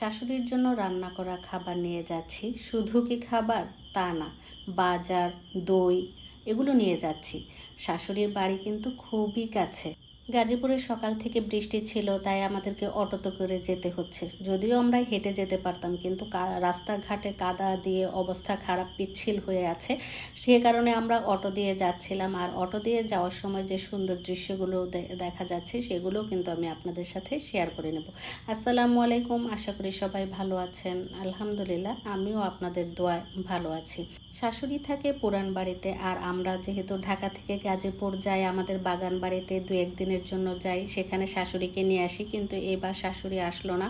শাশুড়ির জন্য রান্না করা খাবার নিয়ে যাচ্ছি। শুধু কি খাবার তা না, বাজার, দই এগুলো নিয়ে যাচ্ছি। শাশুড়ির বাড়ি কিন্তু খুবই কাছে। গাজীপুরে সকাল থেকে বৃষ্টি ছিল, তাই আমাদেরকে অটোতে করে যেতে হচ্ছে। যদিও আমরা হেঁটে যেতে পারতাম, কিন্তু রাস্তাঘাটে কাদা দিয়ে অবস্থা খারাপ, পিচ্ছিল হয়ে আছে। সে কারণে আমরা অটো দিয়ে যাচ্ছিলাম। আর অটো দিয়ে যাওয়ার সময় যে সুন্দর দৃশ্যগুলো দেখা যাচ্ছে, সেগুলো কিন্তু আমি আপনাদের সাথে শেয়ার করে নেব। আসসালামু আলাইকুম, আশা করি সবাই ভালো আছেন। আলহামদুলিল্লাহ, আমিও আপনাদের দোয়ায় ভালো আছি। শাশুড়ি থাকে পুরান বাড়িতে, আর আমরা যেহেতু ঢাকা থেকে গাজীপুর যাই আমাদের বাগান বাড়িতে, 2-1 দিনের জন্য যাই, সেখানে শাশুড়িকে নিয়ে আসি। কিন্তু এবার শাশুড়ি আসলো না।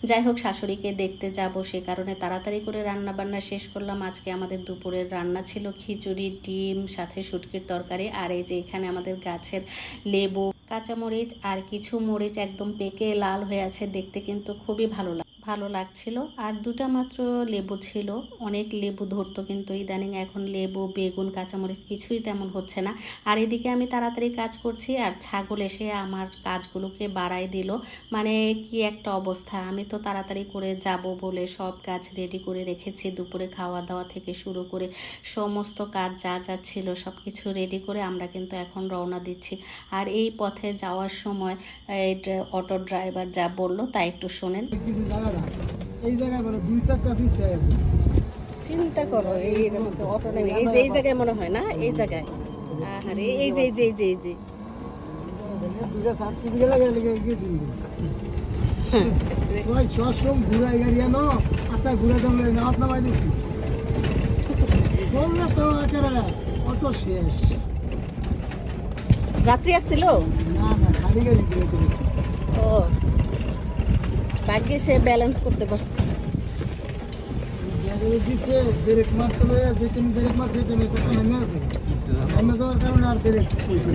যাই হোক, শাশুড়িকে দেখতে যাব, সে কারণে তাড়াতাড়ি করে রান্না বান্না শেষ করলাম। আজকে আমাদের দুপুরের রান্না ছিল খিচুড়ি, ডিম, সাথে শুটকির তরকারি। আর এই যে এখানে আমাদের গাছের লেবু, কাঁচামরিচ আর কিছু মরিচ একদম পেকে লাল হয়ে আছে, দেখতে কিন্তু খুবই ভালো লাগছিল। আর 2টা মাত্র লেবু ছিল। অনেক লেবু ধরতো, কিন্তু ইদানিং এখন লেবু, বেগুন, কাঁচামরিচ কিছুই তেমন হচ্ছে না। আর এদিকে আমি তাড়াতাড়ি কাজ করছি, আর ছাগল এসে আমার কাজগুলোকে বাড়াই দিল। মানে কি একটা অবস্থা! আমি তো তাড়াতাড়ি করে যাব বলে সব কাজ রেডি করে রেখেছি। দুপুরে খাওয়া দাওয়া থেকে শুরু করে সমস্ত কাজ যা যা ছিল সব কিছু রেডি করে আমরা কিন্তু এখন রওনা দিচ্ছি। আর এই পথে যাওয়ার সময় অটো ড্রাইভার যা বলল তা একটু শোনেন। এই জায়গায় বলে 2 চাকা পিছে চিন্তা করো, এর মধ্যে অটো নেই, এই যে এই জায়গায় মনে হয় না, এই জায়গায়। আরে এই যে এই যে এই যে এই যে দুটা সাত দিকে লাগা লেগে গেছি ওই সবসময় ঘুরাই গাড়ি আনো আশা ঘুরে জমলে না আপনা মাই দিছি বললে তো একেবারে অটো শেষ। যাত্রী আসছিল না না, খালি গাড়ি ঘুরে দিয়েছি। ও, ভাগ্যে সে ব্যালেন্স করতে পারছে। দিছে ব্রেক মারতে হবে, যে তুমি ব্রেক মারছে এটা মেসে নেমে আছে, নেমে যাওয়ার কারণে আর ব্রেক কইছে।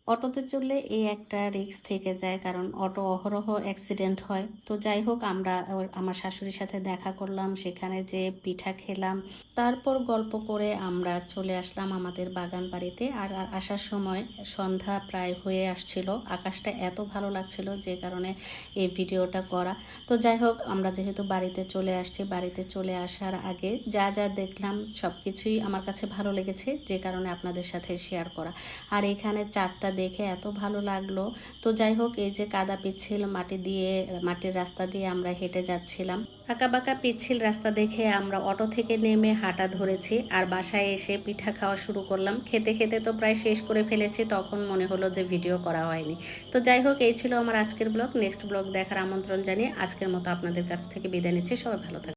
অটোতে চললে এই একটা রিস্ক থেকে যায়, কারণ অটো অহরহ অ্যাক্সিডেন্ট হয়। তো যাই হোক, আমরা আমার শাশুড়ির সাথে দেখা করলাম, সেখানে যে পিঠা খেলাম, তারপর গল্প করে আমরা চলে আসলাম আমাদের বাগান বাড়িতে। আর আসার সময় সন্ধ্যা প্রায় হয়ে আসছিল। আকাশটা এত ভালো লাগছিল, যে কারণে এই ভিডিওটা করা। তো যাই হোক, আমরা যেহেতু বাড়িতে চলে আসছি, বাড়িতে চলে আসার আগে যা যা দেখলাম সব কিছুই আমার কাছে ভালো লেগেছে, যে কারণে আপনাদের সাথে শেয়ার করা। আর এখানে চাঁদটা দেখে এত ভালো লাগলো। তো যাই হোক, এই যে কাদা পিচ্ছিল মাটির রাস্তা দিয়ে আমরা হেঁটে যাচ্ছিলাম। আঁকা বাঁকা পিচ্ছিল রাস্তা দেখে আমরা অটো থেকে নেমে হাঁটা ধরেছি, আর বাসায় এসে পিঠা খাওয়া শুরু করলাম। খেতে খেতে তো প্রায় শেষ করে ফেলেছি, তখন মনে হলো যে ভিডিও করা হয়নি। তো যাই হোক, এই ছিল আমার আজকের ব্লগ। নেক্সট ব্লগ দেখার আমন্ত্রণ জানিয়ে আজকের মতো আপনাদের কাছ থেকে বিদায় নিচ্ছি। সবাই ভালো থাকবেন।